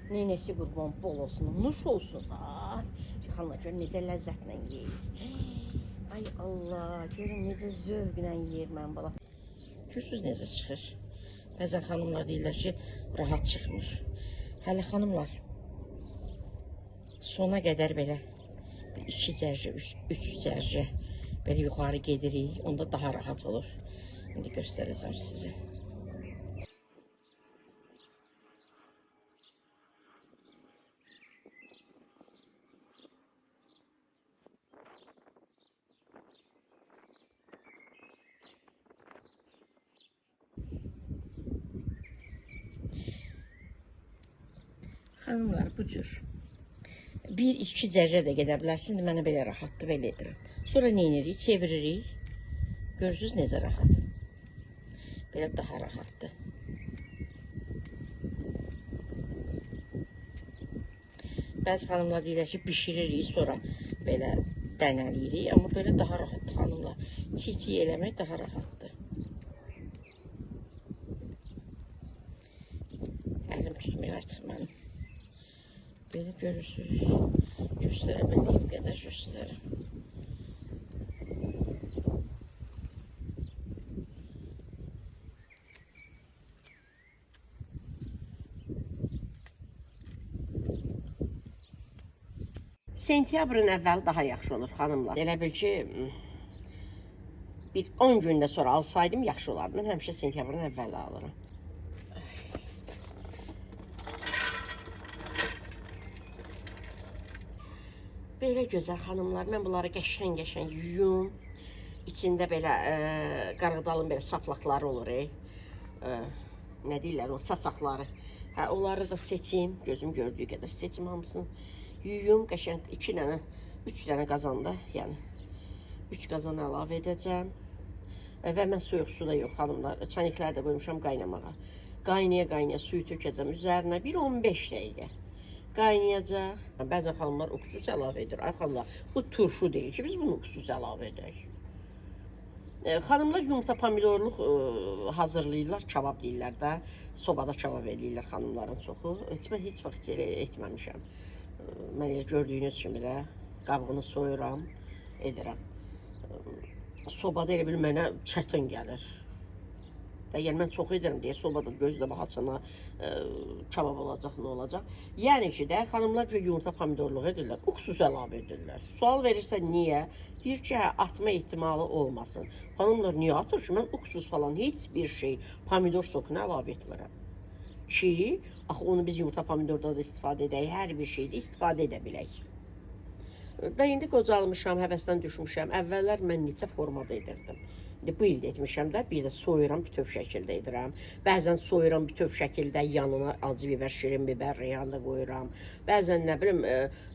Neynəsi qurban bol olsun, nuş olsun. Ay, xanımlar görün necə ləzzətlə yeyir. Ay Allah, görün necə zövqlə yeyir mən bala. Görürsünüz necə çıxır. Bəzən xanımlar deyirlər ki, rahat çıxmır. Hələ xanımlar, sona qədər belə 2 cərcə, 3 cərcə belə yuxarı gedirik, onda daha rahat olur. İndi göstərəcəm sizə. Xanımlar, bu cür 1-2 cərcə də gedə bilərsiniz. İndi mənə belə rahatdır, belə edirəm. Sonra nə edirik? Çeviririk. Görürsünüz necə rahat. Belə daha rahatdır. Bəzi xanımlar deyirlər ki, bişiririk, sonra belə dənəliyirik. Amma belə daha rahatdır xanımlar. Çiğ-çiğ eləmək daha rahatdır. Əlim tutmuyor artıq mənim. Belə görürsünüz. Göstərə bildiyim qədər göstərim. Sentyabrın əvvəli daha yaxşı olur xanımlar. Elə bil ki, bir 10 gündə sonra alsaydım yaxşı olardı. Mən həmişə sentyabrın əvvəli alıram. Belə gözəl xanımlar, mən bunları qəşəng-qəşəng yuyum. İçində belə qarğıdalın belə saplaqları olur. Nə deyirlər o, saçaqları. Hə, onları da seçim, gözüm gördüyü qədər seçim hamısını. Yuyum, qəşəng 2 dənə, 3 dənə qazanda, yəni 3 qazan əlavə edəcəm. Və mən soyuq suda yox xanımlar, çənikləri də qoymuşam qaynamağa. Qaynaya-qaynaya suyu tökəcəm üzərinə, 1-15 dəqiqə. Qaynayacaq. Bəzən xanımlar uksus əlavə edir. Ay xanımlar, bu turşu deyil ki, biz bunu uksus əlavə edək. Xanımlar yumurta pomidorluq hazırlayırlar, kabab deyirlər də. Sobada kabab edirlər xanımların çoxu. Mən heç vaxt elə etməmişəm. Mən elə gördüyünüz kimi də qabığını soyuram, edirəm. Sobada elə bil mənə çətin gəlir. Yəni mən çox edirəm deyə sobada gözləmə açana kabab olacaq, nə olacaq. Yəni ki də xanımlar yumurta pomidorluq edirlər, uksus əlavə edirlər. Sual verirsə niyə? Deyir ki, atma ehtimalı olmasın. Xanımlar niyə atır ki? Mən uksus falan heç bir şey pomidor sokuna əlavə etmirəm. Ki, axı onu biz yumurta pomidorda da istifadə edək, hər bir şeydə istifadə edə bilək. Da indi qocalmışam, həvəsdən düşmüşəm. Əvvəllər mən neçə formada edirdim. Bu il etmişəm də, bir də soyuram, bütöv şəkildə edirəm. Bəzən soyuram, bütöv şəkildə yanına acı biber, şirin biber, reyhan da qoyuram. Bəzən nə bilim,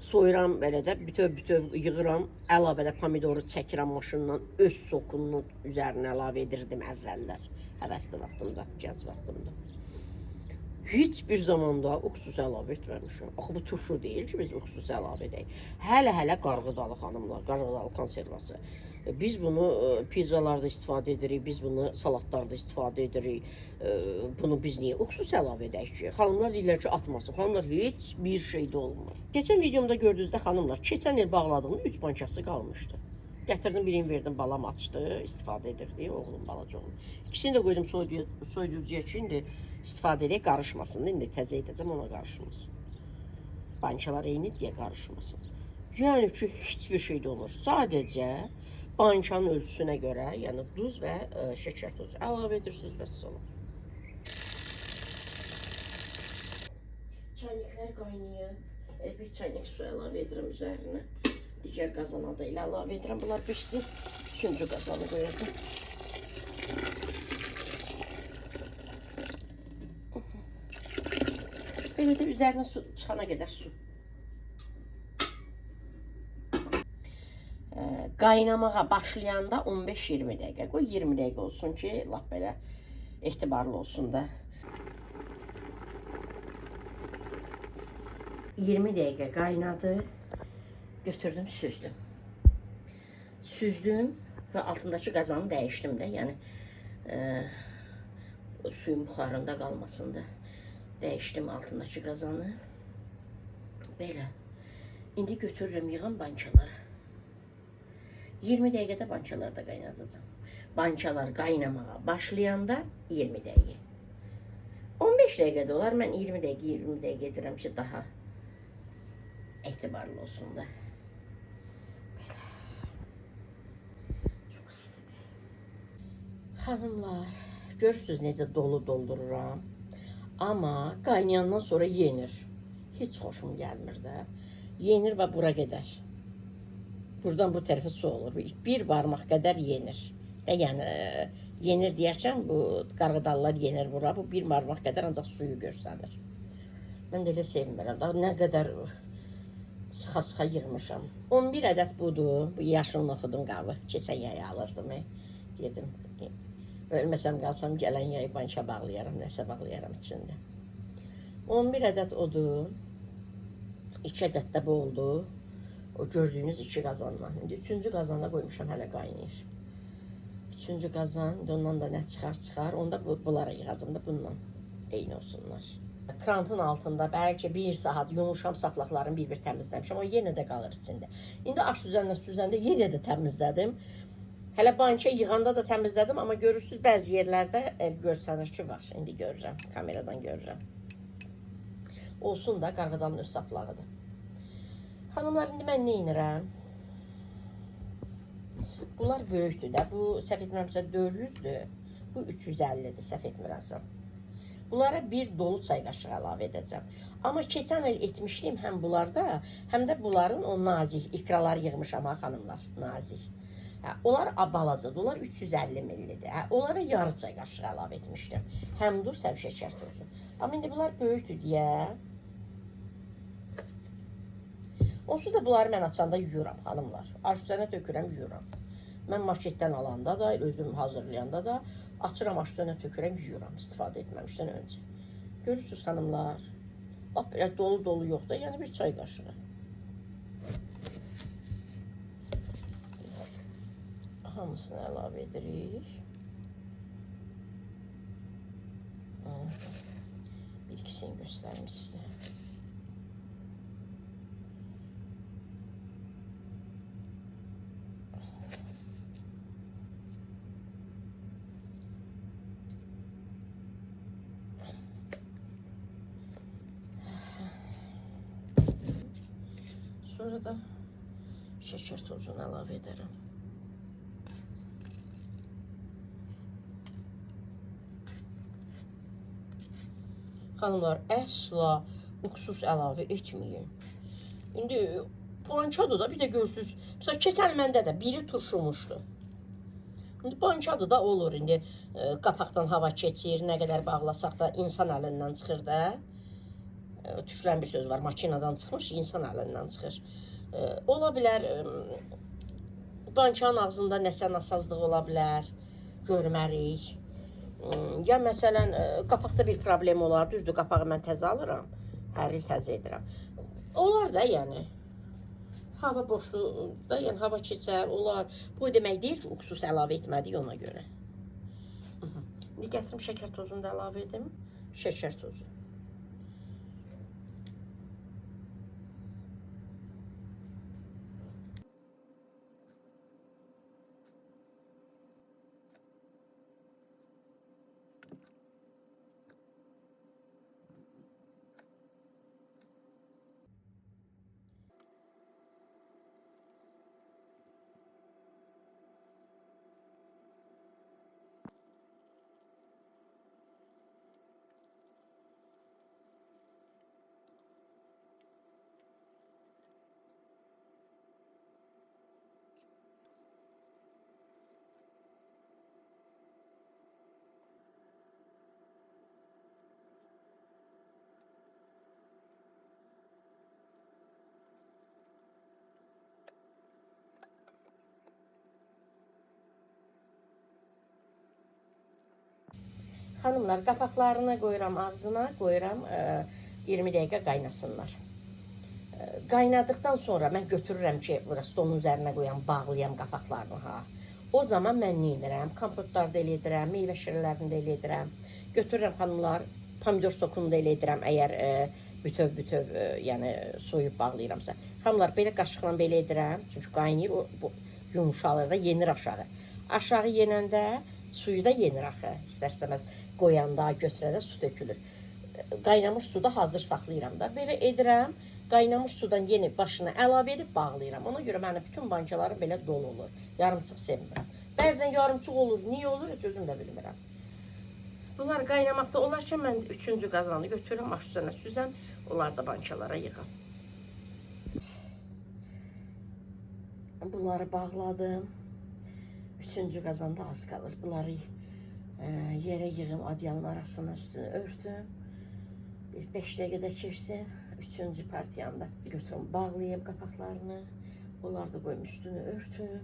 soyuram belə də, bütöv yığıram. Əlavə də pomidoru çəkirəm maşından, öz sokunun üzərinə əlavə edirdim əvvəllər. Həvəsli vaxtımda, gənc vaxtımda. Heç bir zamanda uksus əlavə etməmişəm. Axı bu turşu deyil ki, biz uksus əlavə edək. Hələ qarğıdalı xanımlar, qarğıdalı konservası. Biz bunu pizzalarda istifadə edirik, biz bunu salatlarda istifadə edirik. Bunu biz niyə uksus əlavə edək ki? Xanımlar deyirlər ki, atmasın. Xanımlar heç bir şeydə olmur. Keçən videomda gördüyünüzdə xanımlar, keçən il bağladığım 3 bankası qalmışdı. Gətirdim, birini verdim, balam açdı, istifadə edirdi, oğlum, balaca oğlum. İkisini də qoydum soyuducuya ki, indi istifadə edək, qarışmasın. İndi təzə edəcəm, ona qarışmasın. Bankalar eyni deyə qarışmasın. Yəni ki, heç bir şey də olmur. Sadəcə bankanın ölçüsünə görə, yəni duz və şəkər tozu əlavə edirsiniz və sonra. Çayniklər qaynayır. Bir çaynik su əlavə edirəm üzərinə. Digər qazana da ilə əlavə edirəm. Bunlar pişsin. 3-cü qazanı qoyacam. Belə də üzərinə su çıxana qədər su. Qaynamağa başlayanda 15-20 dəqiqə qoy, 20 dəqiqə olsun ki, lap belə etibarlı olsun da. 20 dəqiqə qaynadı. Götürdüm, süzdüm. Süzdüm və altındakı qazanı dəyişdim də, yəni suyun buxarında qalmasın da. Dəyişdim altındakı qazanı. Belə. İndi götürürəm yığan bançaları. 20 dəqiqədə bançaları da qaynadacağım. Bançalar qaynamağa başlayanda 20 dəqiqə. 15 dəqiqədə olar. Mən 20 dəqiqə edirəm ki, daha etibarlı olsun da. Belə. Çox istidir. Xanımlar, görürsünüz necə dolu doldururam. Amma qaynayandan sonra yenir. Heç xoşum gəlmir də. Yenir və bura qədər. Buradan bu tərəfə su olur. Bir barmaq qədər yenir. Yəni yenir deyərkən bu qarğıdallar yenir bura. Bu bir barmaq qədər ancaq suyu görsənir. Mən də elə sevmirəm. Daha nə qədər sıxa-sıxa yığmışam. 11 ədəd budur. Bu yaşını oxudum qabı. Keçən yay alırdım. Dedim, ölməsəm qalsam gələn yay banka bağlayaram, nəsə bağlayaram içində. 11 ədəd odur. 2 ədəd də bu oldu. O gördüyünüz 2 qazandan. İndi 3-cü qazanda qoymuşam, hələ qaynayır. 3-cü qazan, ondan da nə çıxar. Onda bunlara yığacam da bundan eyni olsunlar. Krantın altında bəlkə 1 saat yumuşam saplaqlarını bir-bir təmizləmişəm. O yenə də qalır içində. İndi aş süzəndə yenə də təmizlədim. Hələ banka yığanda da təmizlədim, amma görürsünüz bəzi yerlərdə görsənir ki, var. İndi görürəm, kameradan görürəm. Olsun da qarğıdanın öz saplağıdır. Xanımlar, indi mən nə edirəm? Bunlar böyükdür də. Bu, səhv etmirəmsə 400-dür. Bu 350-dir, səhv etmirəmsə. Bunlara bir dolu çay qaşığı əlavə edəcəm. Amma keçən il etmişdim həm bunlarda, həm də bunların o nazik ikraları yığmışam ha xanımlar, nazik. Onlar balacadır, onlar 350 millidir. Onlara yarı çay qaşığı əlavə etmişdim. Həm də səv şəkər tozu. Amma indi bunlar böyükdür deyə. Onsuz da bunları mən açanda yuyuram xanımlar. Aşüzənə tökürəm, yuyuram. Mən marketdən alanda da, özüm hazırlayanda da açıram, aşüzənə tökürəm, yuyuram istifadə etməmişdən öncə. Görürsünüz xanımlar, lap belə dolu yox da, yəni bir çay qaşığı. Hamısını əlavə edirik. Bir ikisini göstərim sizə. Sonra da şəkər tozunu əlavə edərəm. Xanımlar, əsla uksus əlavə etməyin. İndi bankadır da, bir də görürsünüz. Məsələn, keçən məndə də biri turşumuşdu. İndi bankadır da olur. İndi qapaqdan hava keçir, nə qədər bağlasaq da insan əlindən çıxır da. Türklərin bir söz var, makinadan çıxmış, insan əlindən çıxır. Ola bilər, bankanın ağzında nəsə nasazlıq ola bilər, görmərik. Ya məsələn, qapaqda bir problem olar, düzdür, qapağı mən təzə alıram, hər il təzə edirəm. Olar da, yəni, hava boşluqda, yəni hava keçər, olar. Bu demək deyil ki, uksus əlavə etmədik ona görə. İndi gətirim şəkər tozunu da əlavə edim, şəkər tozu. Xanımlar, qapaqlarını qoyuram ağzına, qoyuram 20 dəqiqə qaynasınlar. Qaynadıqdan sonra mən götürürəm ki, stolun üzərinə qoyam, bağlayam qapaqlarını. O zaman mən nə edirəm? Kompotları da elə edirəm, meyvə şirələrini də elə edirəm. Götürürəm xanımlar, pomidor sokunu da elə edirəm, əgər bütöv yəni soyub bağlayıramsa. Xanımlar belə qaşıqla belə edirəm. Çünki qaynayır bu yumşalır da yenir aşağı. Aşağı yenəndə suyu da yenir axı. İstər-istəməz qoyanda, götürəndə su tökülür. Qaynamış suda hazır saxlayıram da. Belə edirəm. Qaynamış sudan yeni başına əlavə edib bağlayıram. Ona görə mənim bütün bankalarım belə dolu olur. Yarımçıq sevmirəm. Bəzən yarımçıq olur. Niyə olur? Heç özüm də bilmirəm. Bunlar qaynamaqda olarkən mən 3-cü qazanı götürürəm, aş üzərinə süzəm, onları da bankalara yığam. Bunları bağladım. 3-cü qazanda az qalır. Bunları yerə yığım, adyalın arasına üstünü örtüm. Bir 5 dəqiqədə keçsin. 3-cü partiyanda götürüm, bağlayayım qapaqlarını. Onları da qoyum, üstünü örtüm.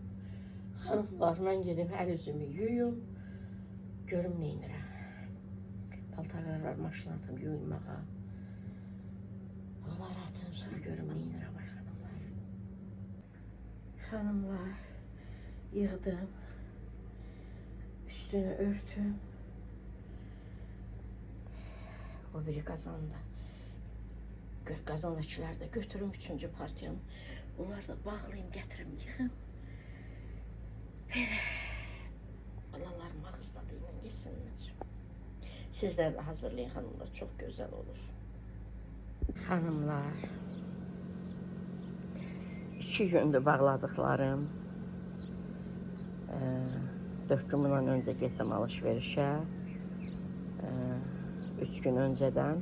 Xanımlar, mən gedim, əl üzümü yuyum. Görüm neynirəm. Paltarlar var, maşına atım, yuyunmağa. Onları atım, sonra görüm neynirəm, ay xanımlar. Xanımlar, yığdım. Üstünü örtüm. O biri qazanda. Qazandakiləri də götürüm 3-cü partiyanı. Onları da bağlayayım, gətirim, yığım. Belə. Balalarım ağızladıyım, yesinlər. Sizlər də hazırlayın xanımlar, çox gözəl olur. Xanımlar, 2 gündür bağladıqlarım. 4 gün bundan öncə getdim alış-verişə. 3 gün öncədən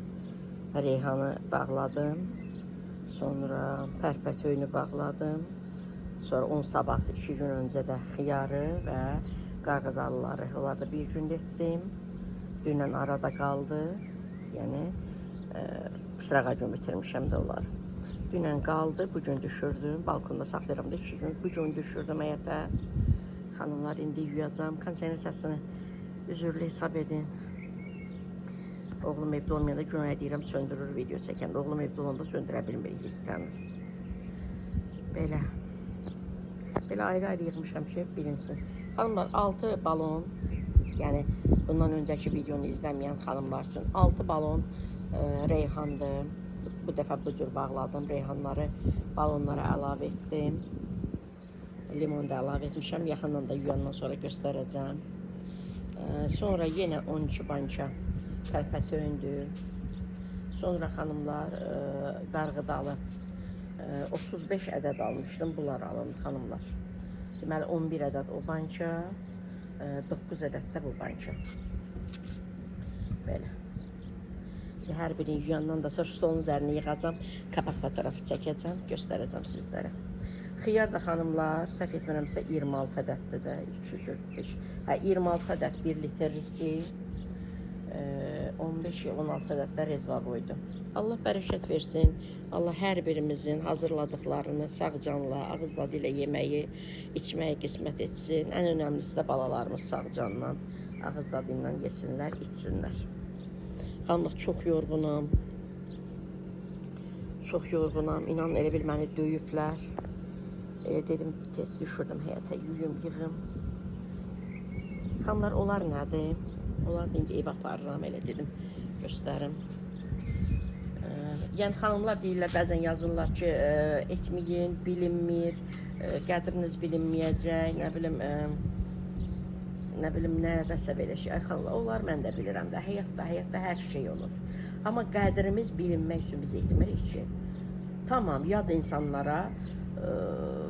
reyhanı bağladım. Sonra pərpətöyünü bağladım. Sonra un sabahsı 2 gün öncə də xiyarı və qarğıdalıları. Onları da bir gün etdim. Dünən arada qaldı. Yəni, sırağa gün bitirmişəm də onları. Dünən qaldı, bugün düşürdüm. Balkonda saxlayıram da 2 gün. Bugün düşürdüm həyətə. Xanımlar, indi yuyacam. Konsernin səsini üzürlü hesab edin. Oğlum evdə olmayanda günah edirəm, söndürür video çəkəndə. Oğlum evdə olanda söndürə bilmirik, istənir. Belə. Belə ayrı-ayrı yığmışam ki, bilinsin. Xanımlar, 6 balon, yəni bundan öncəki videonu izləməyən xanımlar üçün 6 balon reyhandır. Bu dəfə bu cür bağladım. Reyhanları balonlara əlavə etdim. Limon da əlavə etmişəm. Yaxından da yuyandan sonra göstərəcəm. Sonra yenə 12 banka pərpətöyündür. Sonra xanımlar qarğıdalı 35 ədəd almışdım. Bunlar alın xanımlar. Deməli 11 ədəd o banka, 9 ədəd də bu banka. Belə. Hər birini yuyandan da sonra stolun üzərinə yığacam. Qabaq fotoğrafı çəkəcəm, göstərəcəm sizlərə. Xiyar da xanımlar, səhv etmirəmsə 26 ədəddir də, 2, 4, 5. 26 ədəd 1 litrlikdir. 15 ya 16 ədəd də rezva qoydum. Allah bərəkət versin. Allah hər birimizin hazırladıqlarını sağ canla, ağız dadı ilə yeməyi, içməyi qismət etsin. Ən önəmlisi də balalarımız sağ canla, ağız dadı ilə yesinlər, içsinlər. Xanımlar, çox yorğunam. Çox yorğunam. İnan, elə bil məni döyüblər. Elə dedim, tez düşürdüm həyətə, yuyum, yığım. Xanımlar, onlar nədir? Onlar da indi ev aparıram, elə dedim, göstərim. Yəni, xanımlar deyirlər, bəzən yazırlar ki, etməyin, bilinmir, qədriniz bilinməyəcək, nə bilim, nəsə belə şey. Ay xanımlar, onlar mən də bilirəm də, həyatda hər şey olur. Amma qədrimiz bilinmək üçün biz etmirik ki. Tamam, yad insanlara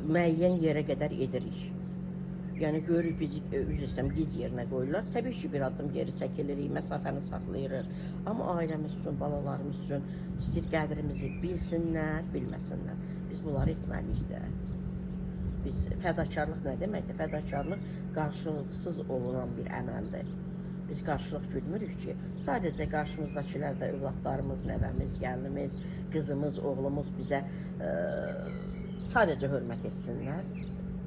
müəyyən yerə qədər edirik. Yəni, görürük bizi, üzr giz yerinə qoyurlar. Təbii ki, bir addım geri çəkilirik, məsafəni saxlayırıq. Amma ailəmiz üçün, balalarımız üçün istəyir qədrimizi bilsinlər, bilməsinlər. Biz bunları etməliyik də. Biz, fədakarlıq nə deməkdir? Fədakarlıq qarşılıqsız olunan bir əməldir. Biz qarşılıq güdmürük ki, sadəcə qarşımızdakilər də övladlarımız, nəvəmiz, gəlinimiz, qızımız, oğlumuz bizə sadəcə hörmət etsinlər.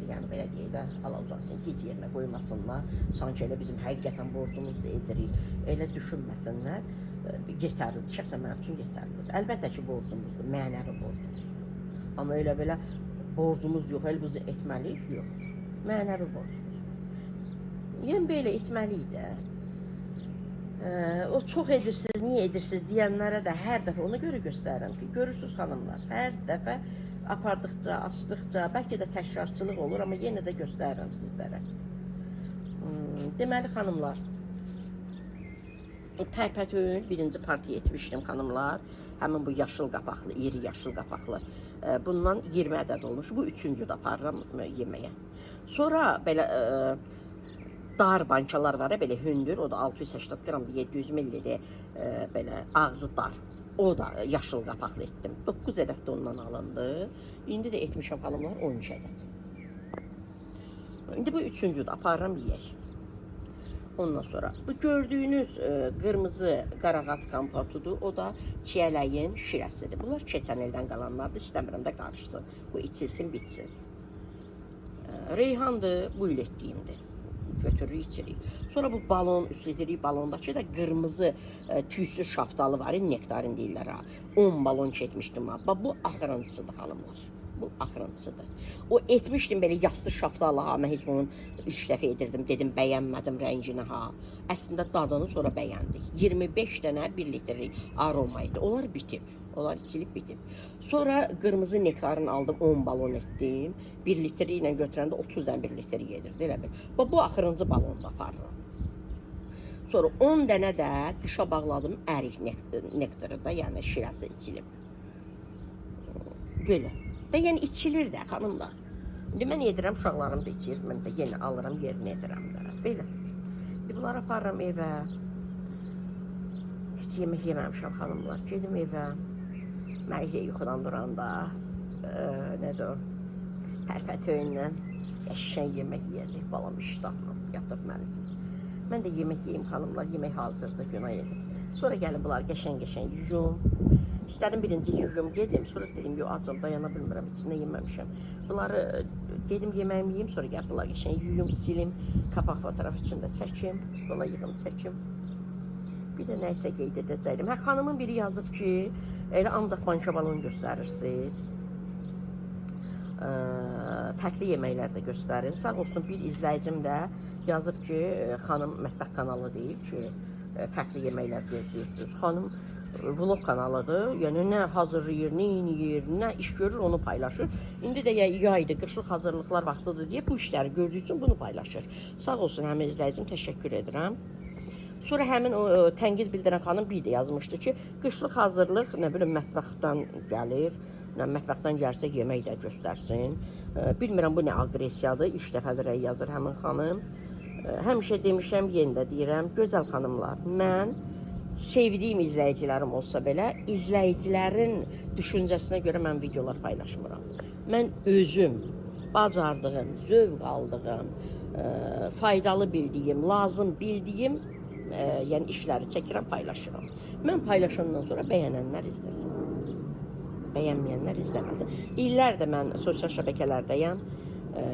Yəni, belə deyək də, Allah uzaqsın, gic yerinə qoymasınlar. Sanki elə bizim həqiqətən borcumuz da edirik. Elə düşünməsinlər. Yetərlidir, şəxsən mənim üçün yetərlidir. Əlbəttə ki, borcumuzdur, mənəvi borcumuzdur. Amma elə belə borcumuz yox, elə biz etməliyik, yox. Mənəvi borcumuzdur. Yəni, belə etməliyik də. O çox edirsiniz, niyə edirsiniz deyənlərə də hər dəfə ona görə göstərirəm ki, görürsüz xanımlar, hər dəfə apardıqca, açdıqca, bəlkə də təkrarçılıq olur, amma yenə də göstərirəm sizlərə. Deməli xanımlar, Tərpətöyün birinci partiya etmişdim xanımlar. Həmin bu yaşıl qapaqlı, iri yaşıl qapaqlı. Bundan 20 ədəd olmuş. Bu üçüncü də aparıram yeməyə. Sonra belə dar bankalar var, belə hündür. O da 680 qramdır, 700 millidir. Belə ağzı dar. O da yaşıl qapaqlı etdim. 9 ədəd də ondan alındı. İndi də etmişəm xanımlar 13 ədəd. İndi bu üçüncü də aparıram yeyək. Ondan sonra bu gördüyünüz qırmızı qarağat kompotudur. O da çiyələyin şirəsidir. Bunlar keçən ildən qalanlardır. İstəmirəm də qarışsın. Bu içilsin, bitsin. Reyhandır, bu il etdiyimdir. Götürürük, içirik. Sonra bu balon üstlədirik. Balondakı da qırmızı tüysüz şaftalı var. Nektarin deyirlər ha. 10 balon çəkmişdim ha. Bu axırıncısıdır xanımlar. Bu axırıncısıdır. O etmişdim belə yastı şaftalı ha. Mən heç onun 3 dəfə edirdim. Dedim bəyənmədim rəngini ha. Əslində dadını sonra bəyəndik. 25 dənə 1 litrlik aroma idi. Onlar bitib. Onlar içilib bitib. Sonra qırmızı nektarin aldım, 10 balon etdim. 1 litri ilə götürəndə 30 dənə 1 litri yedirdi. Elə bil. Bu axırıncı balonda aparıram. Sonra 10 dənə də qışa bağladım ərik nektarı da, yəni şirəsi içilib. Belə. Və yəni içilir də xanımlar. İndi mən edirəm, uşaqlarım da içir. Mən də yenə alıram, yerini edirəm də. Belə. İndi bunları aparıram evə. Heç yemək yeməmişəm xanımlar. Gedim evə. Məliklə yuxudan duranda nədir o? Tərpətöyündən qəşəng yemək yeyəcək. Balam iştahla yatıb Məlik. Mən də yemək yeyim xanımlar. Yemək hazırdır, günah yedim. Sonra gəlin bunlar qəşəng-qəşəng yuyum. İstədim birinci yuyum, gedim. Sonra dedim, yox, acım, dayana bilmirəm, içində yeməmişəm. Bunları gedim yeməyimi yeyim, sonra gəl bunlar qəşəng yuyum, silim. Kapaq fotoğraf üçün də çəkim, stola yığım, çəkim. Bir də nəysə qeyd edəcəyim. Hə, xanımın biri yazıb ki, elə ancaq banka balon göstərirsiniz. Fərqli yeməklər də göstərin. Sağ olsun bir izləyicim də yazıb ki, xanım mətbəx kanalı deyib ki, fərqli yeməklər gözləyirsiniz. Xanım vlog kanalıdır. Yəni nə hazırlayır, nə yeyir, nə iş görür, onu paylaşır. İndi də yaydır, qışlıq hazırlıqlar vaxtıdır deyə bu işləri gördüyü üçün bunu paylaşır. Sağ olsun həmin izləyicim, təşəkkür edirəm. Sonra həmin o tənqid bildirən xanım bir də yazmışdı ki, qışlıq hazırlıq nə bilim mətbəxdən gəlir, mətbəxdən gəlsə yemək də göstərsin. Bilmirəm bu nə aqressiyadır, 3 dəfədir yazır həmin xanım. Həmişə demişəm, yenə də deyirəm, gözəl xanımlar, mən sevdiyim izləyicilərim olsa belə, izləyicilərin düşüncəsinə görə mən videolar paylaşmıram. Mən özüm bacardığım, zövq aldığım, faydalı bildiyim, lazım bildiyim yəni işləri çəkirəm, paylaşıram. Mən paylaşandan sonra bəyənənlər izləsin. Bəyənməyənlər izləməsin. İllərdir mən sosial şəbəkələrdəyəm.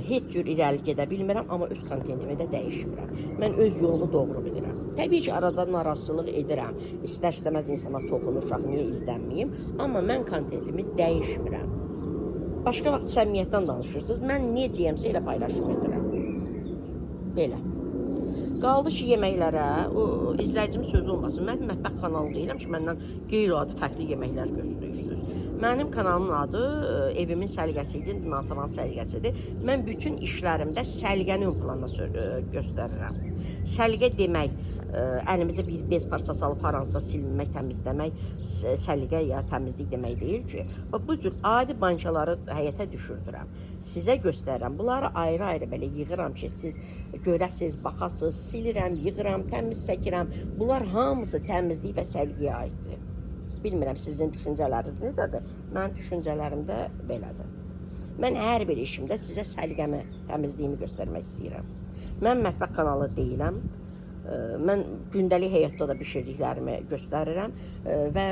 Heç cür irəli gedə bilmirəm, amma öz kontentimi də dəyişmirəm. Mən öz yolumu doğru bilirəm. Təbii ki, arada narazılıq edirəm. İstər-istəməz insana toxunur, uşaq niyə izlənməyim. Amma mən kontentimi dəyişmirəm. Başqa vaxt səmimiyyətdən danışırsınız. Mən necəyəmsə elə paylaşım edirəm. Belə. Qaldı ki, yeməklərə, o izləyicimin sözü olmasın. Mən mətbəx kanalı deyirəm ki, məndən qeyri-adi fərqli yeməklər göstərirsiniz. Mənim kanalımın adı evimin səliqəsidir, Natəvan səliqəsidir. Mən bütün işlərimdə səliqəni ön plana göstərirəm. Səliqə demək, əlimizə bir bez parçası alıb haransa silmək, təmizləmək, səliqə ya təmizlik demək deyil ki. Bu cür adi bankaları həyətə düşürdürəm. Sizə göstərirəm. Bunları ayrı-ayrı belə yığıram ki, siz görəsiniz, baxasınız, silirəm, yığıram, təmiz çəkirəm. Bunlar hamısı təmizlik və səliqəyə aiddir. Bilmirəm sizin düşüncələriniz necədir? Mənim düşüncələrim də belədir. Mən hər bir işimdə sizə səliqəmi, təmizliyimi göstərmək istəyirəm. Mən mətbəx kanalı deyiləm. Mən gündəlik həyatda da bişirdiklərimi göstərirəm və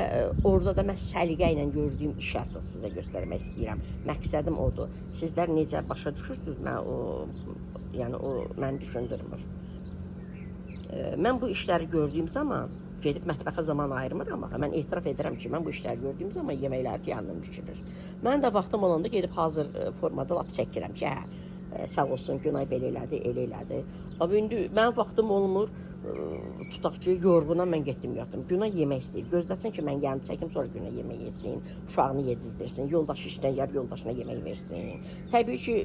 orada da mən səliqə ilə gördüyüm işə əsas sizə göstərmək istəyirəm. Məqsədim odur. Sizlər necə başa düşürsünüz, yəni o məni düşündürmür. Mən bu işləri gördüyüm zaman gedib mətbəxə zaman ayırmıram. Mən etiraf edirəm ki, mən bu işləri gördüyüm zaman yeməkləri yandım bişirir. Mən də vaxtım olanda gedib hazır formada lap çəkirəm ki, hə, sağ olsun Günay belə elədi, elə elədi. Amma indi mənim vaxtım olmur. tutaq ki, yorğunam, mən getdim yatdım. Günah yemək istəyir. Gözləsin ki, mən gəlib çəkim, sonra günah yemək yesin, uşağını yedizdirsin, yoldaşı işdən gəlib yoldaşına yemək versin. Təbii ki,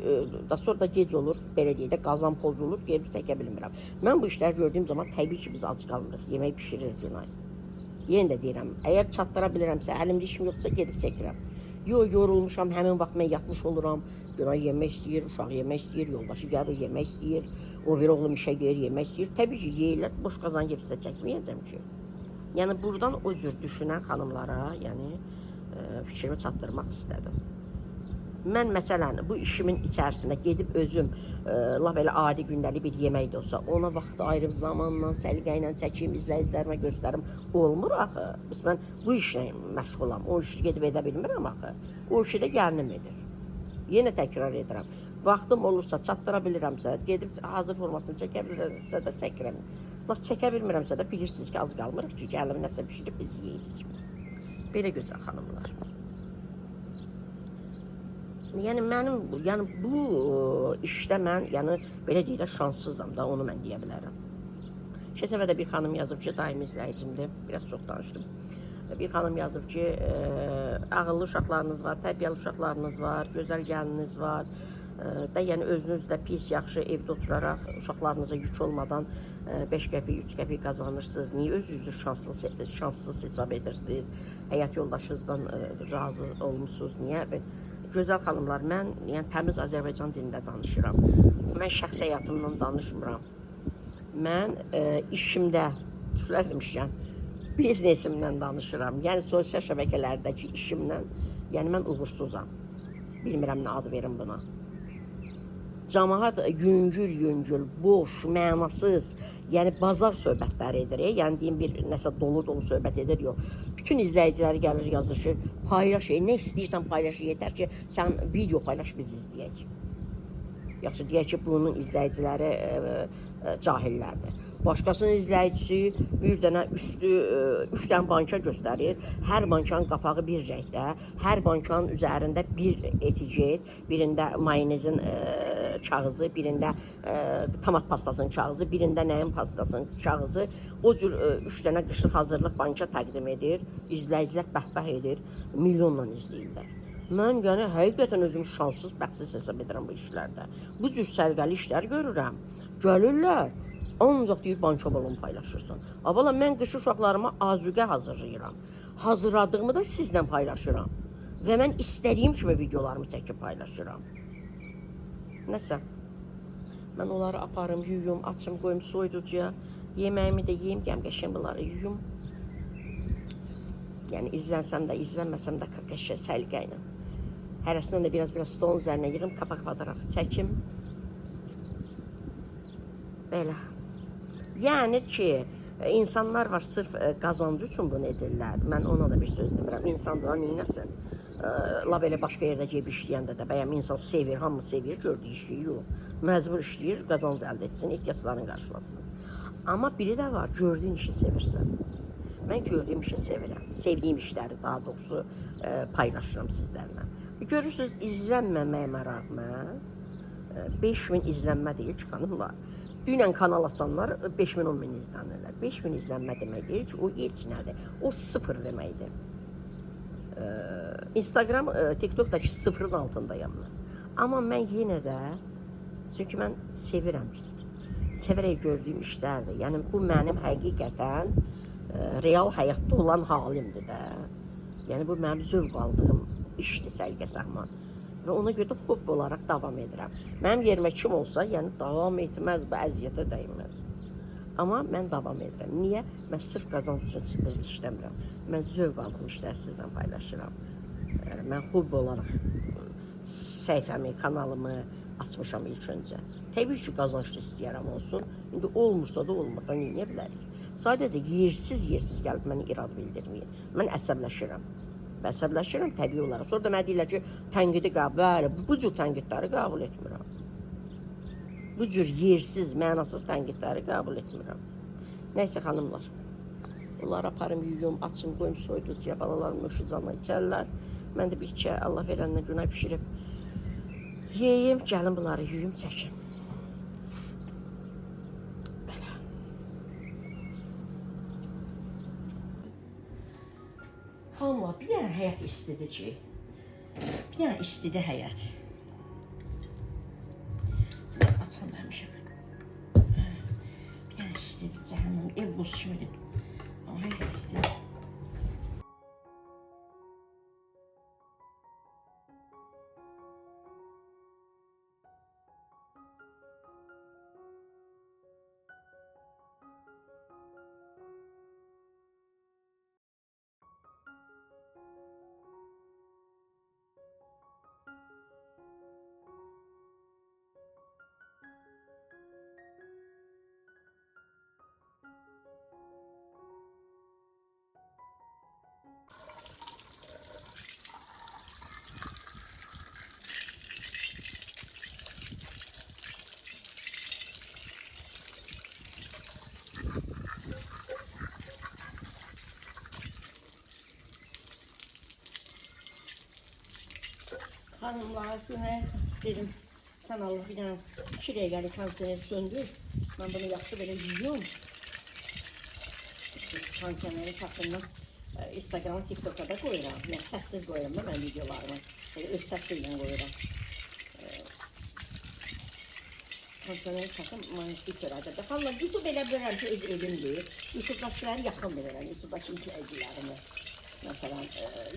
da sonra da gec olur, belə deyək də, qazan pozulur, gelib çəkə bilmirəm. Mən bu işləri gördüyüm zaman təbii ki, biz ac qalmırıq, yemək bişirir günah. Yenə də deyirəm, əgər çatdıra bilirəmsə, əlimdə işim yoxsa gedib çəkirəm. Yorulmuşam, həmin vaxt mən yatmış oluram, günah yemək istəyir, uşaq yemək istəyir, yoldaşı gəlir, yemək istəyir, o bir oğlum işə gedir, yemək istəyir. Təbii ki, yeyirlər, boş qazan gəlib sizə çəkməyəcəm ki. Yəni, buradan o cür düşünən xanımlara, yəni, fikrimi çatdırmaq istədim. Mən məsələn bu işimin içərisində gedib özüm lap elə adi gündəlik bir yemək də olsa, ona vaxtı ayırıb zamanla, səliqə ilə çəkeyim, izləyicilərimə göstərim. Olmur axı. Biz mən bu işlə məşğulam. O işi gedib edə bilmirəm axı. O işi də gəlinim edir. Yenə təkrar edirəm. Vaxtım olursa, çatdıra bilirəmsə, gedib hazır formasını çəkə bilirəmsə də çəkirəm. Laf çəkə bilmirəmsə də bilirsiniz ki, az qalmırıq ki, gəlim nəsə pişirib biz yeyirik. Belə gözəl xanımlar. Yəni bu işdə mən, yəni belə deyək də şanssızam da, onu mən deyə bilərəm. Keçən səfər də bir xanım yazıb ki, daimi izləyicimdir, biraz çox danışdım. Bir xanım yazıb ki, ağıllı uşaqlarınız var, tərbiyəli uşaqlarınız var, gözəl gəlininiz var. Yəni özünüz də pis, yaxşı evdə oturaraq uşaqlarınıza yük olmadan 5 qəpik, 3 qəpik qazanırsınız. Niyə özünüzü şanssız hesab edirsiniz? Həyat yoldaşınızdan razı olmuşsunuz, niyə? Gözəl xanımlar, mən yəni təmiz Azərbaycan dilində danışıram. Mən şəxsi həyatımdan danışmıram. Mən işimdə, düşlər demişkən, biznesimdən danışıram. Yəni sosial şəbəkələrdəki işimdən, yəni mən uğursuzam. Bilmirəm nə adı verim buna. Cəmaət yüngül, boş, mənasız, yəni bazar söhbətləri edir. Yəni deyim bir nəsə dolu söhbət edir, yox. Bütün izləyiciləri gəlir yazır ki, paylaş, nə istəyirsən paylaş, yetər ki, sən video paylaş, biz izləyək. Yaxşı, deyək ki, bunun izləyiciləri cahillərdir. Başqasının izləyicisi bir dənə üstü 3 dənə banka göstərir. Hər bankanın qapağı bir rəngdə, hər bankanın üzərində bir etiket, birində mayonezin kağızı, birində tomat pastasının kağızı, birində nəyin pastasının kağızı. O cür 3 dənə qışlıq hazırlıq banka təqdim edir. İzləyicilər bəhbəh edir, milyonla izləyirlər. Mən yəni həqiqətən özümü şanssız, bəxtsiz hesab edirəm bu işlərdə. Bu cür sərgəli işlər görürəm. Gəlirlər, ancaq deyir banka balonu paylaşırsan. Abala, mən qış uşaqlarıma azuqə hazırlayıram. Hazırladığımı da sizlə paylaşıram. Və mən istədiyim kimi videolarımı çəkib paylaşıram. Nəsə, mən onları aparım, yuyum, açım, qoyum soyuducuya. Yeməyimi də yeyim, qəşəng bunları yuyum. Yəni izlənsəm də, izlənməsəm də qəşəng səliqə ilə. Hərəsindən də biraz stolun üzərinə yığım, kapaq fotoğrafı çəkim. Belə. Yəni ki, insanlar var sırf qazancı üçün bunu edirlər. Mən ona da bir söz demirəm. İnsan da neynəsin? La belə başqa yerdə ceb işləyəndə də bəyəm insan sevir, hamı sevir, gördüyü işi yox. Məcbur işləyir, qazanc əldə etsin, ehtiyaclarını qarşılasın. Amma biri də var, gördüyün işi sevirsən. Mən gördüyüm işi sevirəm. Sevdiyim işləri daha doğrusu paylaşıram sizlərlə. Görürsünüz, izlənməməyimə rağmen 5000 izlənmə deyil ki, xanımlar. Dünən kanal açanlar 5000, 10.000 izlənirlər. 5000 izlənmə demək deyil ki, o heç nədir. O sıfır deməkdir. Instagram, TikTok'daki sıfırın altındayım mən. Amma mən yenə də, çünki mən sevirəm. Severək gördüyüm işlərdir. Yəni bu mənim həqiqətən real həyatda olan halimdir də. Yəni bu mənim zövq aldığım işdir, səliqə-səhman. Və ona görə də hobi olaraq davam edirəm. Mənim yerimə kim olsa, yəni davam etməz, bu əziyyətə dəyməz. Amma mən davam edirəm. Niyə? Mən sırf qazanc üçün işləmirəm. Mən zövq aldığım işləri sizlə paylaşıram. Mən hobi olaraq səhifəmi, kanalımı açmışam ilk öncə. Təbii ki, qazanclı istəyərəm olsun. İndi olmursa da olmadan yeyə bilərik. Sadəcə yersiz gəlib mənə irad bildirməyin. Mən əsəbləşirəm. Və əsəbləşirəm təbii olaraq. Sonra da mənə deyirlər ki, tənqidi bəli, bu cür tənqidləri qəbul etmirəm. Bu cür yersiz, mənasız tənqidləri qəbul etmirəm. Nəysə xanımlar, onları aparım, yuyum, açım, qoyum soyuducuya, balalarım nuşucanla içərlər. Mən də bir iki Allah verəndən günah pişirib yeyim, gəlin bunları yuyum, çəkim. Belə. Xanımlar, bir dənə həyat istidir ki. Bir dənə istidir həyat. Açın demişəm. Bir dənə istidir cəhənnəm. Ev buz kimidir. Amma həyat istidir. Hanımlar, günə dedim, sən Allah bir dənə 2 dəqiqəlik kondisioner söndür. Mən bunu yaxşı belə yiyorum. Kondisioneri səsindən Instagrama, TikTok'a da qoyuram. Yəni səssiz qoyuram da mən videolarımı. Öz səsi ilə qoyuram. Kondisioneri səsim manisi törədir. Xanımlar, YouTube elə bilirəm ki, öz evimdir. YouTube'dakiləri yaxın bilirəm, YouTube'daki izləyicilərimi. Məsələn,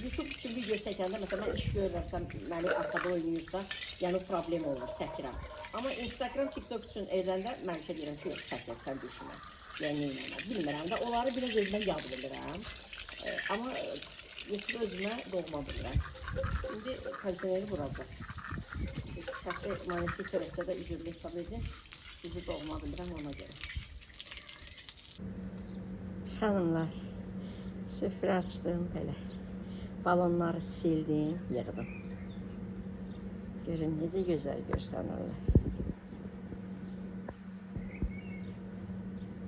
YouTube üçün video çəkəndə, məsələn, mən iş görürəmsəm, məni arkada oynayırsa, yəni problem olur, çəkirəm. Amma Instagram, TikTok üçün edəndə mən şey deyirəm ki, yox, çəkir, sən düşünmə. Yəni, bilmirəm də, onları biraz özümə yad bilirəm. Amma YouTube özümə doğma bilirəm. İndi kondisioneri vuracaq. Səsi manisi törətsə də üzürlü hesab edin, sizi doğma bilirəm ona görə. Xanımlar. Süfrə açdım belə. Balonları sildim, yığdım. Görün necə gözəl görsənirlər.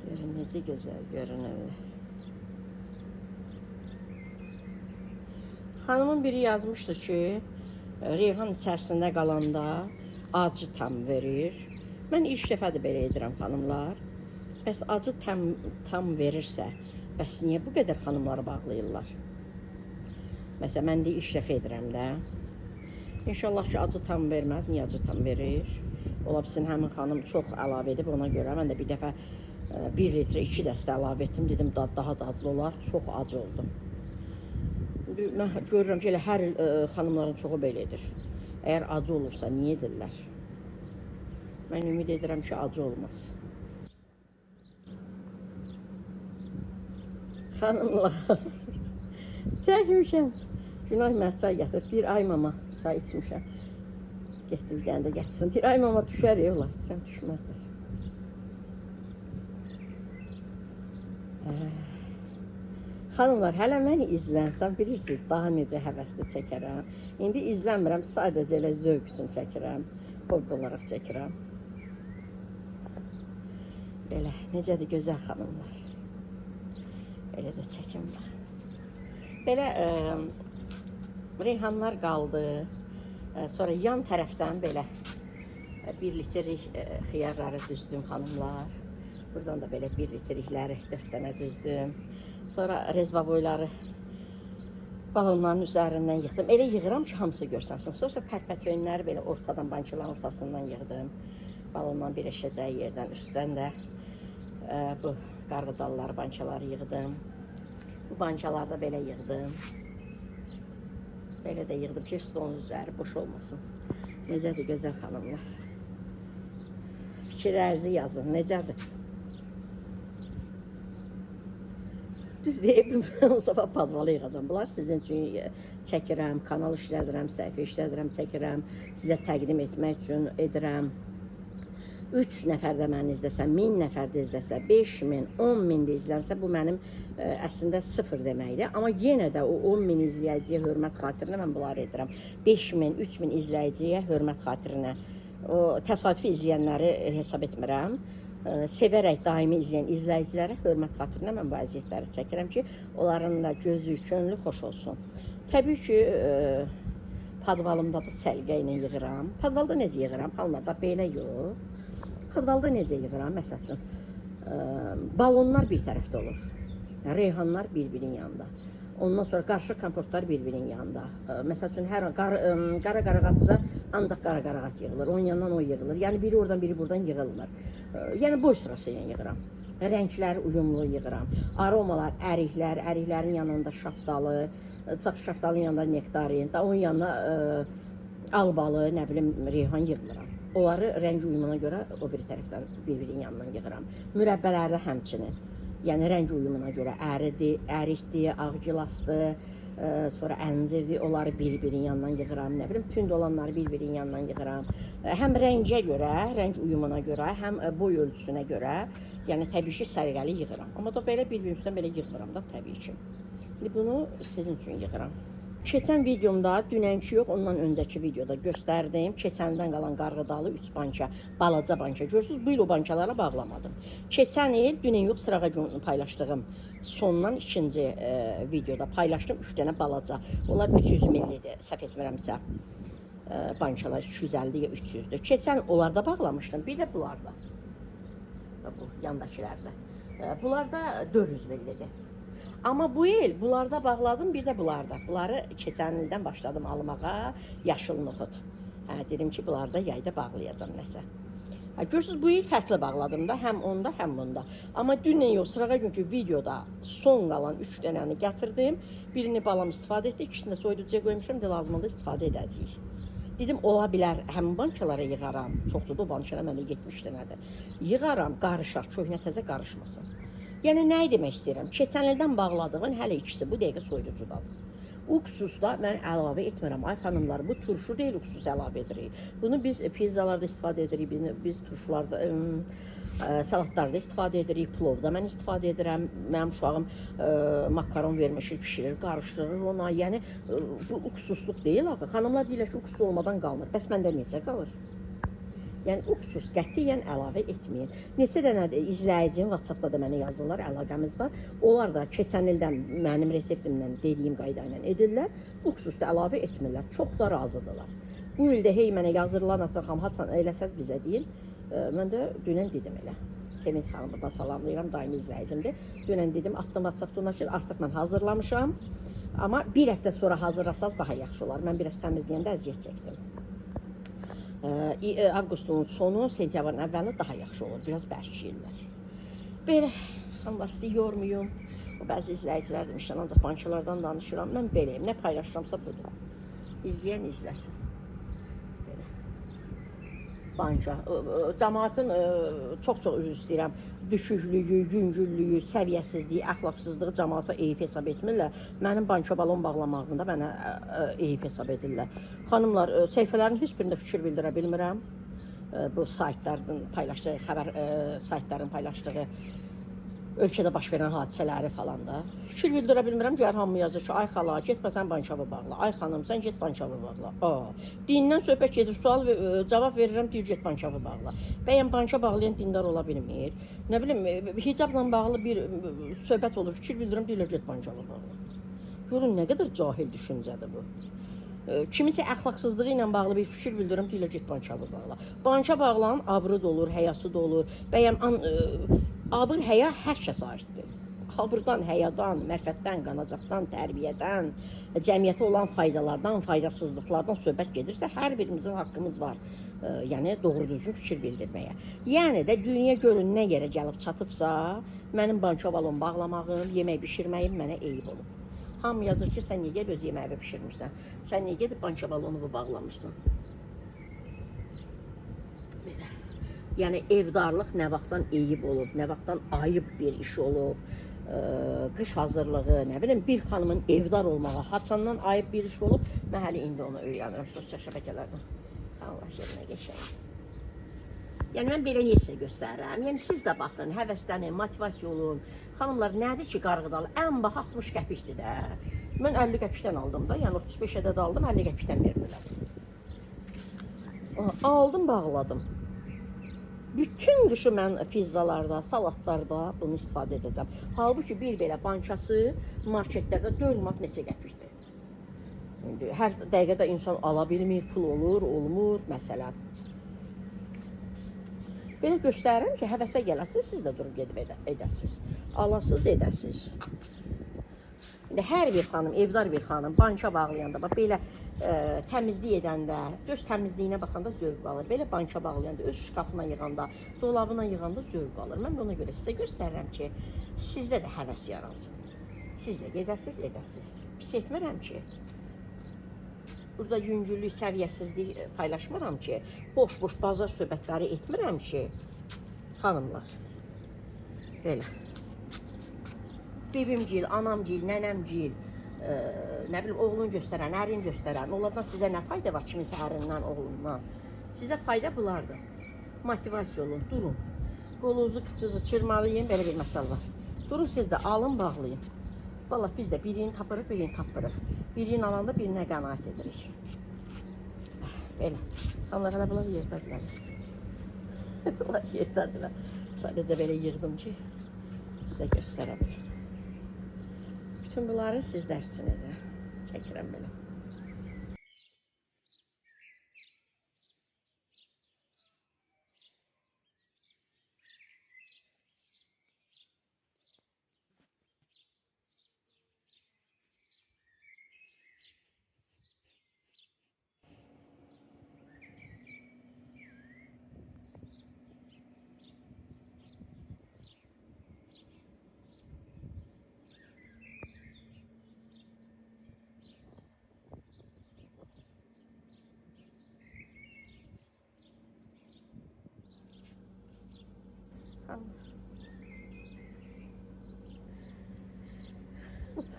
Görün necə gözəl görünürlər. Xanımın biri yazmışdı ki, reyhan içərisində qalanda acı tam verir. Mən ilk dəfədir belə edirəm xanımlar. Bəs acı tam verirsə, bəs niyə bu qədər xanımları bağlayırlar? Məsələn, mən də iş dəfə edirəm də. İnşallah ki, acı tam verməz. Niyə acı tam verir? Ola bilsin, həmin xanım çox əlavə edib, ona görə mən də bir dəfə 1 litrə 2 dəstə əlavə etdim. Dedim, daha dadlı olar. Çox acı oldu. Mən görürəm ki, elə hər xanımların çoxu belə edir. Əgər acı olursa, niyə edirlər? Mən ümid edirəm ki, acı olmaz. Xanımlar, çəkmişəm. Günah mənə çay gətirib. Bir ay mama çay içmişəm. Getdi bir dənə də gətirsin. Bir ay mama düşər yola. Deyirəm, düşməzlər. Xanımlar, hələ məni izlənsəm, bilirsiniz, daha necə həvəsli çəkərəm. İndi izləmirəm, sadəcə elə zövq üçün çəkirəm. Hobbi olaraq çəkirəm. Belə, necədir gözəl xanımlar. Elə də çəkim bax. Belə reyhanlar qaldı. Sonra yan tərəfdən belə 1 litrik xiyarları düzdüm xanımlar. Buradan da belə 1 litrikləri 4 dənə düzdüm. Sonra rezbavoyları balonların üzərindən yığdım. Elə yığıram ki, hamısı görsənsin. Sonra pərpətöyünləri belə ortadan, bançıların ortasından yığdım. Balondan birləşəcəyi yerdən, üstdən də bu qarğıdalları, bançaları yığdım. Bu bançaları da belə yığdım. Belə də yığdım ki, stolun üzəri boş olmasın. Necədir gözəl xanımlar? Fikirlərinizi yazın, necədir? Düz deyib, Mustafa Padvalı yığacam. Bunlar sizin üçün çəkirəm, kanal işlədirəm, səhifə işlədirəm, çəkirəm. Sizə təqdim etmək üçün edirəm. 3 nəfər də məni izləsə, 1000 nəfər də izləsə, 5000, 10.000 də izlənsə, bu mənim əslində 0 deməkdir. Amma yenə də o 10.000 izləyiciyə hörmət xatirinə mən bunları edirəm. 5000, 3000 izləyiciyə hörmət xatirinə. O təsadüfi izləyənləri hesab etmirəm. Sevərək daimi izləyən izləyicilərə hörmət xatirinə mən bu əziyyətləri çəkirəm ki, onların da gözü, könlü xoş olsun. Təbii ki, padvalımda da səliqə ilə yığıram. Padvalda necə yığıram? Xanımlar, belə yox. Padvalda necə yığıram? Məsəl üçün, balonlar bir tərəfdə olur. Reyhanlar bir-birinin yanında. Ondan sonra qarışıq kompotlar bir-birinin yanında. Məsəl üçün hər qara qarağatsa ancaq qara qarağat yığılır. Onun yanından o yığılır. Yəni biri oradan, biri buradan yığılmır. Yəni boy sırası ilə yığıram. Rəngləri uyumlu yığıram. Aromalar, əriklər, əriklərin yanında şaftalı, tutaq şaftalının yanında nektarin, da onun yanına albalı, nə bilim, reyhan yığmıram. Onları rəng uyumuna görə o bir tərəfdən bir-birinin yanından yığıram. Mürəbbələrdə həmçinin. Yəni rəng uyumuna görə ərikdir, ağgilasdır, sonra əncirdir, onları bir-birinin yanından yığıram. Nə bilim, tünd olanları bir-birinin yanından yığıram. Həm rəngə görə, rəng uyumuna görə, həm boy ölçüsünə görə, yəni təbii ki, səliqəli yığıram. Amma da belə bir-birinin üstündən belə yığmıram da təbii ki. İndi bunu sizin üçün yığıram. Keçən videomda, dünənki yox, ondan öncəki videoda göstərdim. Keçəndən qalan qarğıdalı 3 banka, balaca banka. Görürsünüz, bu il o bankalara bağlamadım. Keçən il, dünən yox, sırağa gün paylaşdığım sondan ikinci videoda paylaşdım 3 dənə balaca. Onlar 300 millidir, səhv etmirəmsə. Bankalar 250-yə 300-dür. Keçən onlarda bağlamışdım, bir də bunlarda. Bu, yandakilərdə. Bunlarda 400 millidir. Amma bu il bunlarda bağladım, bir də bunlarda. Bunları keçən ildən başladım almağa, yaşıl noxud. Dedim ki, bunlarda yayda bağlayacağım nəsə. Görürsünüz, bu il fərqli bağladım da, həm onda, həm bunda. Amma dünən yox, sırağa günkü videoda son qalan 3 dənəni gətirdim. Birini balam istifadə etdi, ikisini də soyuducuya qoymuşam, da lazım oldu istifadə edəcəyik. Dedim, ola bilər, həmin bankalara yığaram. Çoxdur da o bankalara məndə 70 dənədir. Yığaram, qarışar, köhnə təzə qarışmasın. Yəni, nəyi demək istəyirəm? Keçən ildən bağladığın hələ ikisi bu dəqiqə soyuducudadır. Uksusda mən əlavə etmirəm. Ay xanımlar, bu turşu deyil, uksus əlavə edirik. Bunu biz pizzalarda istifadə edirik, biz turşularda, salatlarda istifadə edirik, plovda mən istifadə edirəm. Mənim uşağım makaron vermişir, pişirir, qarışdırır ona. Yəni, bu uksusluq deyil axı. Xanımlar deyirlər ki, uksus olmadan qalmır. Bəs məndə necə qalır? Yəni, uksus qətiyyən əlavə etməyin. Neçə dənə izləyicim WhatsAppda da mənə yazırlar, əlaqəmiz var. Onlar da keçən ildən mənim reseptimdən dediyim qayda ilə edirlər. Uksus da əlavə etmirlər. Çox da razıdırlar. Bu ildə hey mənə yazırlar, Natvaxam, haçan eləsəz bizə deyin. Mən də dünən dedim elə. Sevinç xanımı da salamlayıram, daimi izləyicimdir. Dünən dedim, atdım WhatsAppda ki, artıq mən hazırlamışam. Amma bir həftə sonra hazırlasaz daha yaxşı olar. Mən biraz təmizləyəndə əziyyət çəkdim. Avqustun sonu, sentyabrın əvvəli daha yaxşı olur. Biraz bərkiyirlər. Belə, xanımlar, sizi yormuyum. Bəzi izləyicilər demişlər, ancaq bankalardan danışıram. Mən beləyim, nə paylaşıramsa budur. İzləyən izləsin. Belə. Banka. Cəmaatın çox-çox üzr istəyirəm. Düşüklüyü, yüngüllüyü, səviyyəsizliyi, əxlaqsızlığı cəmaata eyib hesab etmirlər. Mənim banka balon bağlamağında mənə eyib hesab edirlər. Xanımlar, səhifələrin heç birində fikir bildirə bilmirəm. Bu saytların paylaşdığı, xəbər saytların paylaşdığı ölkədə baş verən hadisələri falan da. Fikir bildirə bilmirəm, gəl hamı yazır ki, ay xala, getmə sən bankavı bağla. Ay xanım, sən get bankavı bağla. Dindən söhbət gedir, sual cavab verirəm, deyir, get bankavı bağla. Bəyən banka bağlayan dindar ola bilmir. Nə bilim, hicabla bağlı bir söhbət olur, fikir bildirəm, deyirlər, get bankavı bağla. Görün, nə qədər cahil düşüncədir bu. Kimisə əxlaqsızlığı ilə bağlı bir fikir bildirəm, deyirlər, get bankavı bağla. Banka bağlanan abrı da olur, həyası da olur. Bəyəm, abır, həya hər kəsə aiddir. Abırdan, həyadan, mərfətdən, qanacaqdan, tərbiyədən, cəmiyyətə olan faydalardan, faydasızlıqlardan söhbət gedirsə, hər birimizin haqqımız var. Yəni, doğru-düzgün fikir bildirməyə. Yəni də dünya görün nə yerə gəlib çatıbsa, mənim banka balon bağlamağım, yemək bişirməyim mənə eyib olub. Hamı yazır ki, sən niyə gedib öz yeməyi bişirmirsən? Sən niyə gedib banka balonu bağlamırsan? Belə. Yəni, evdarlıq nə vaxtdan eyib olub, nə vaxtdan ayıb bir iş olub, qış hazırlığı, nə bilim, bir xanımın evdar olmağa haçandan ayıb bir iş olub, mən hələ indi onu öyrənirəm sosial şəbəkələrdən. Allah yerinə geçəyim. Yəni, mən belə niyə sizə göstərirəm? Yəni, siz də baxın, həvəslənin, motivasiya olun. Xanımlar, nədir ki, qarğıdalı? Ən bax, 60 qəpikdir də. Mən 50 qəpikdən aldım da, yəni 35 ədəd aldım, 50 qəpikdən verdilər. Aldım, bağladım. Bütün qışı mən pizzalarda, salatlarda bunu istifadə edəcəm. Halbuki bir belə bankası marketlərdə 4 manat neçə qəpikdir. Hər dəqiqədə insan ala bilmir, pul olur, olmur, məsələn. Belə göstərirəm ki, həvəsə gələsiniz, siz də durub gedib edəsiniz. Alasınız, edəsiniz. İndi hər bir xanım, evdar bir xanım banka bağlayanda, bax belə təmizlik edəndə, öz təmizliyinə baxanda zövq alır. Belə banka bağlayanda, öz şkafına yığanda, dolabına yığanda zövq alır. Mən də ona görə sizə göstərirəm ki, sizdə də həvəs yaransın. Siz də gedəsiz, edəsiz. Pis etmirəm ki. Burada yüngüllük, səviyyəsizlik paylaşmıram ki, boş-boş bazar söhbətləri etmirəm ki, xanımlar. Belə. Bibimgil, anamgil, nənəmgil, nə bilim, oğlun göstərən, ərin göstərən, onlardan sizə nə fayda var kiminsə ərindən, oğlundan? Sizə fayda bunlardır. Motivasiya olun, durun. Qolunuzu, qıçınızı çırmalayın, belə bir məsəl var. Durun siz də, alın, bağlayın. Vallahi biz də birini tapırıq, birini tapırıq. Birini alanda birinə qənaət edirik. Belə. Xanımlar, hələ bunlar yerdədirlər. Bunlar yerdədirlər. Sadəcə belə yığdım ki, sizə göstərə bilim. Bütün bunları sizlər üçün edirəm. Çəkirəm belə.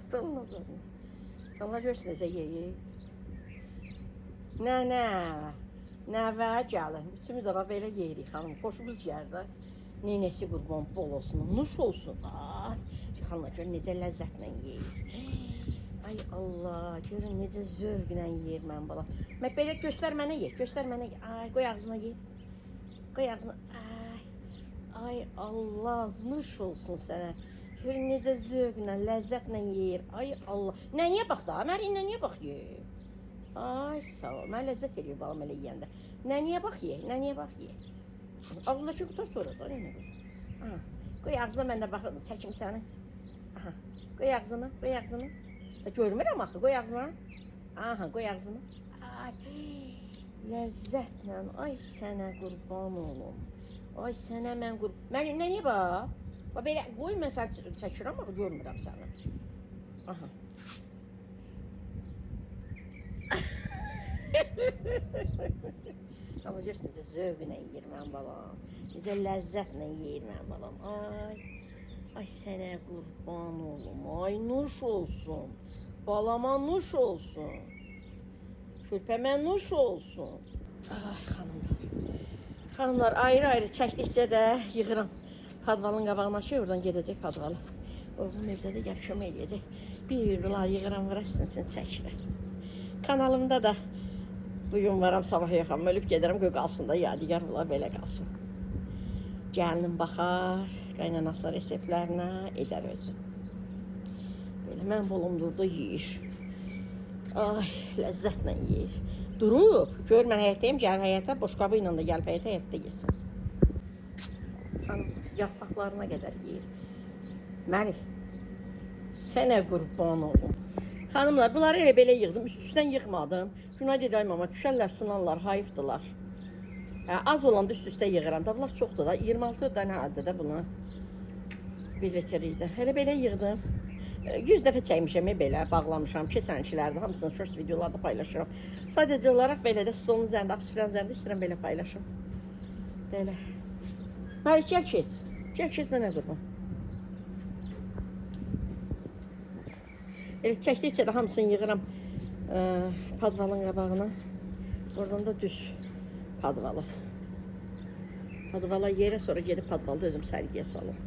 Stolunuz olun. Allah görsünüzə yeyi. Nənə, nəvə gəlin. Üçümüz də belə yeyirik xanım. Xoşumuz gəldi. Neynəsi qurban bol olsun, nuş olsun. Ay, xanımlar görün necə ləzzətlə yeyir. Ay Allah, görün necə zövqlə yeyir mən bala. Mən belə göstər mənə ye, göstər mənə ye. Ay, qoy ağzına ye. Qoy ağzına. Ay Allah, nuş olsun sənə. Görün necə zövqlə, ləzzətlə yeyir. Ay Allah. Nəniyə bax da? Mərin nəniyə bax ye. Ay sağ ol. Mən ləzzət eləyir balam elə yeyəndə. Nəniyə bax ye, nəniyə bax ye. Ağzındakı qutar sonra da nə qoy. Aha. Qoy ağzına mən də baxım, çəkim səni. Aha. Qoy ağzına, qoy ağzına. Görmürəm axı, qoy ağzına. Aha, qoy ağzına. Ay. Ləzzətlə. Ay sənə qurban olum. Ay sənə mən qurban. Mənim nəniyə bax? Bax belə qoy mən səni çəkirəm axı görmürəm səni. Aha. Amma görürsün necə zövqlə yeyir mən balam. Necə ləzzətlə yeyir mən balam. Ay sənə qurban olum. Ay nuş olsun. Balama nuş olsun. Körpəmə nuş olsun. Ay xanımlar. Xanımlar ayrı-ayrı çəkdikcə də yığıram. Padvalın qabağına şey oradan gedəcək padvalı. Oğlum evdə də gəlib kömək eləyəcək. Bir bunlar yığıram, vura sizin çəkirəm. Kanalımda da bugün varam, sabah yoxam, ölüb gedirəm, qoy qalsın da yadigar bunlar belə qalsın. Gəlinim baxar, qaynanası reseptlərinə edər özü. Belə mən bolumdurda yeyir. Ay, ləzzətlə yeyir. Durub, gör mən həyətdəyim, gəl həyətə, boşqabı ilə də gəlib həyətdə yesin. Xanım, yarpaqlarına qədər yeyir. Məli, sənə qurban olum. Xanımlar, bunları elə belə yığdım, üst-üstdən yığmadım. Günah gedəyim amma düşərlər, sınanlar, hayıfdılar. Az olanda üst-üstə yığıram da, bunlar çoxdur da, 26 dənə adı da bunu bir litrlikdə. Elə belə yığdım. 100 dəfə çəkmişəm, belə bağlamışam, keçənkilərdə, hamısını shorts videolarda paylaşıram. Sadəcə olaraq belə də stolun üzərində, asfilən üzərində istəyirəm belə paylaşım. Belə. Məlik, gəl keç. Gəl keç də nə durma. Elə çəkdikcə də hamısını yığıram padvalın qabağına. Oradan da düz padvalı. Padvala yerə, sonra gedib padvalı da özüm sərgiyə salım.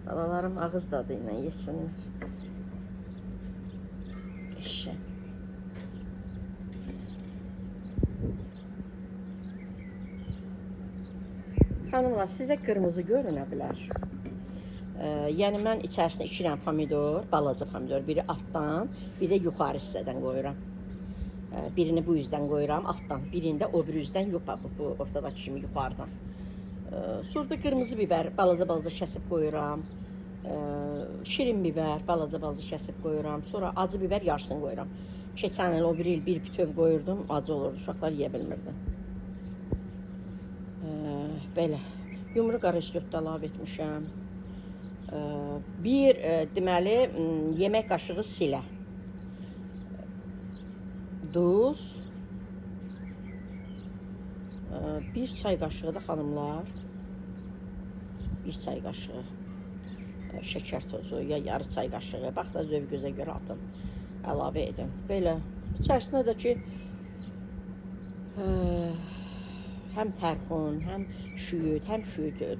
Balalarım ağız dadı ilə yesinlər. Eşək. Xanımlar, sizə qırmızı görünə bilər. Yəni mən içərisinə 2 dənə pomidor, balaca pomidor, biri altdan, bir də yuxarı hissədən qoyuram. Birini bu üzdən qoyuram altdan, birini də o bir üzdən yox, bu ortadakı kimi yuxarıdan. Sonra da qırmızı biber balaca kəsib qoyuram. Şirin biber balaca kəsib qoyuram. Sonra acı biber yarısını qoyuram. Keçən il, o bir il bir bütöv qoyurdum, acı olurdu, uşaqlar yeyə bilmirdi. Belə, yumru qarışdırıb da əlavə etmişəm. Bir, deməli, yemək qaşığı silə. Duz. Bir çay qaşığı da xanımlar. Bir çay qaşığı. Şəkər tozu ya yarı çay qaşığı. Bax da zövqünüzə görə atın. Əlavə edin. Belə. İçərisinə də ki, həm tərxun, həm şüyüd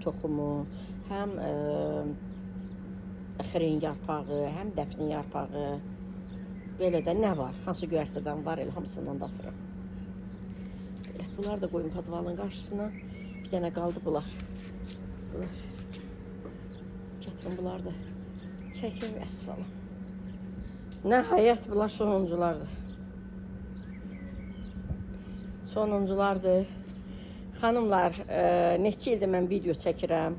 toxumu, həm xırın yarpağı, həm dəfnin yarpağı. Belə də nə var? Hansı göyərtədən var, elə hamısından da atıram. Bunlar da qoyun padvalın qarşısına. Bir dənə qaldı bunlar. Gətirin bunlar da. Çəkin və əssalam. Nəhayət bunlar sonunculardır. Xanımlar, neçə ildir mən video çəkirəm.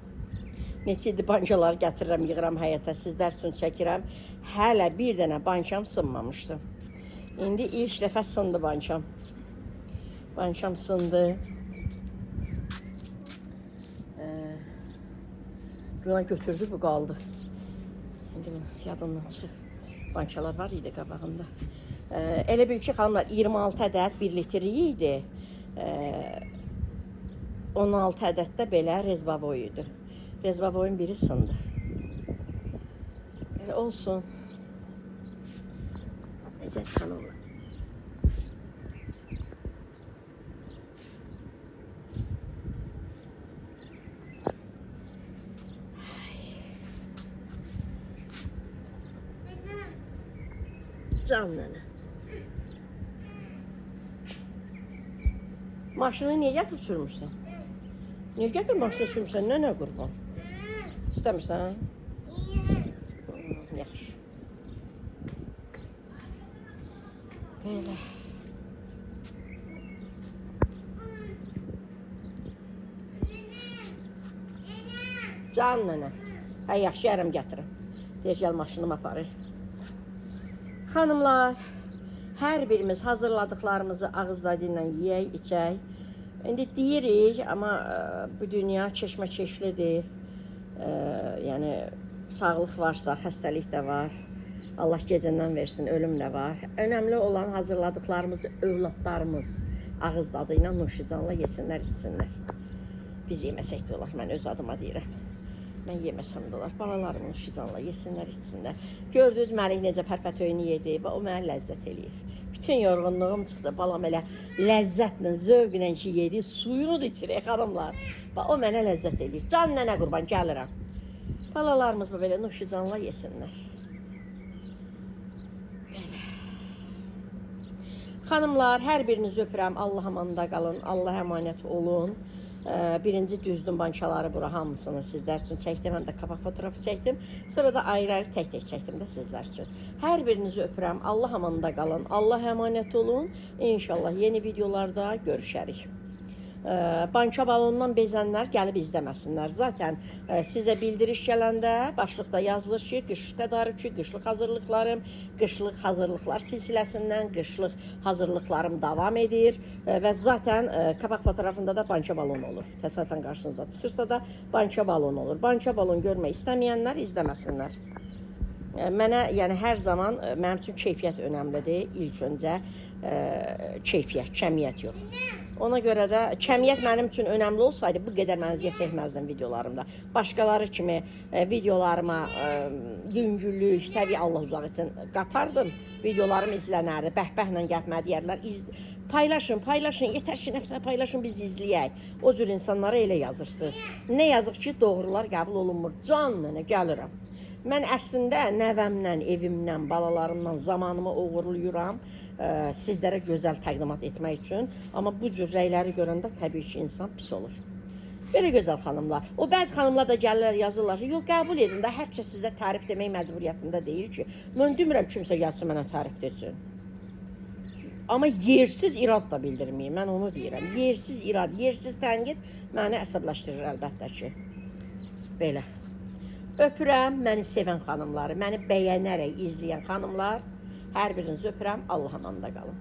Neçə ildir bancaları gətirirəm, yığıram həyətə, sizlər üçün çəkirəm. Hələ bir dənə bancam sınmamışdı. İndi ilk dəfə sındı bancam. Bancam sındı. Buna götürdü, bu qaldı. İndi yadımdan çıxıb. Bankalar var idi qabağımda. Elə bil ki, xanımlar, 26 ədəd 1 litri idi. 16 ədəd də belə rezvavoy idi. Rezvavoyun biri sındı. Elə olsun. Necət xanımlar. Can nənə. Maşını niyə gətirib sürmüşsən? Niyə gətirib maşını sürmüşsən? Nənə qurban? İstəmirsən? Yaxşı. Belə. Can nənə. Hə, yaxşı, yarım gətirim. Deyir, gəl maşınımı aparır. Xanımlar, hər birimiz hazırladıqlarımızı ağız dadı ilə yeyək, içək. İndi deyirik, amma bu dünya çeşmə-çeşlidir. Yəni, sağlıq varsa, xəstəlik də var. Allah gecəndən versin, ölüm də var. Önəmli olan hazırladıqlarımızı övladlarımız ağız dadı ilə nuşicanla yesinlər, içsinlər. Biz yeməsək də olar, mən öz adıma deyirəm. Mən yeməsəm də olar, balalarımın nuşicanla yesinlər, içsinlər. Gördünüz, Məlik necə pərpətöyünü yedi və o mənə ləzzət eləyir. Bütün yorğunluğum çıxdı, balam elə ləzzətlə, zövqlə ki yedi, suyunu da içirik, xanımlar. Və o mənə ləzzət eləyir. Can nənə qurban, gəlirəm. Balalarımız belə nuşicanla yesinlər. Belə. Xanımlar, hər birinizi öpürəm, Allah amanında qalın, Allah əmanət olun. Birinci düzdüm bankaları bura hamısını sizlər üçün çəkdim, həm də qabaq fotoğrafı çəkdim. Sonra da ayrı-ayrı tək-tək çəkdim də sizlər üçün. Hər birinizi öpürəm, Allah amanında qalın, Allah əmanət olun. İnşallah yeni videolarda görüşərik. Banka balonundan bezənlər gəlib izləməsinlər. Zaten sizə bildiriş gələndə başlıqda yazılır ki, qış tədarükü, qışlıq hazırlıqlarım, qışlıq hazırlıqlar silsiləsindən qışlıq hazırlıqlarım davam edir və zaten qabaq fotoğrafında da banka balonu olur. Təsadüfən qarşınıza çıxırsa da banka balonu olur. Banka balon görmək istəməyənlər izləməsinlər. Mənə, yəni hər zaman mənim üçün keyfiyyət önəmlidir. İlk öncə keyfiyyət, kəmiyyət yox. Ona görə də kəmiyyət mənim üçün önəmli olsaydı bu qədər mən əziyyət çəkməzdim videolarımda. Başqaları kimi videolarıma yüngüllük, səviyyə Allah uzaq etsin qatardım. Videolarım izlənərdi, bəhbəhlə gəlmə deyərlər. Paylaşın, paylaşın, yetər ki, nəfsə paylaşın, biz izləyək. O cür insanlara elə yazırsınız. Nə yazıq ki, doğrular qəbul olunmur. Can nənə, gəlirəm. Mən əslində nəvəmlə, evimlə, balalarımla zamanımı uğurluyuram sizlərə gözəl təqdimat etmək üçün. Amma bu cür rəyləri görəndə təbii ki, insan pis olur. Belə gözəl xanımlar. O bəzi xanımlar da gəlirlər, yazırlar ki, yox, qəbul edin də, hər kəs sizə tərif demək məcburiyyətində deyil ki. Mən demirəm kimsə gəlsin mənə tərif desin. Amma yersiz irad da bildirməyim, mən onu deyirəm. Yersiz irad, yersiz tənqid məni əsəbləşdirir əlbəttə ki. Belə. Öpürəm məni sevən xanımları, məni bəyənərək izləyən xanımlar. Hər birinizi öpürəm, Allah amanda qalın.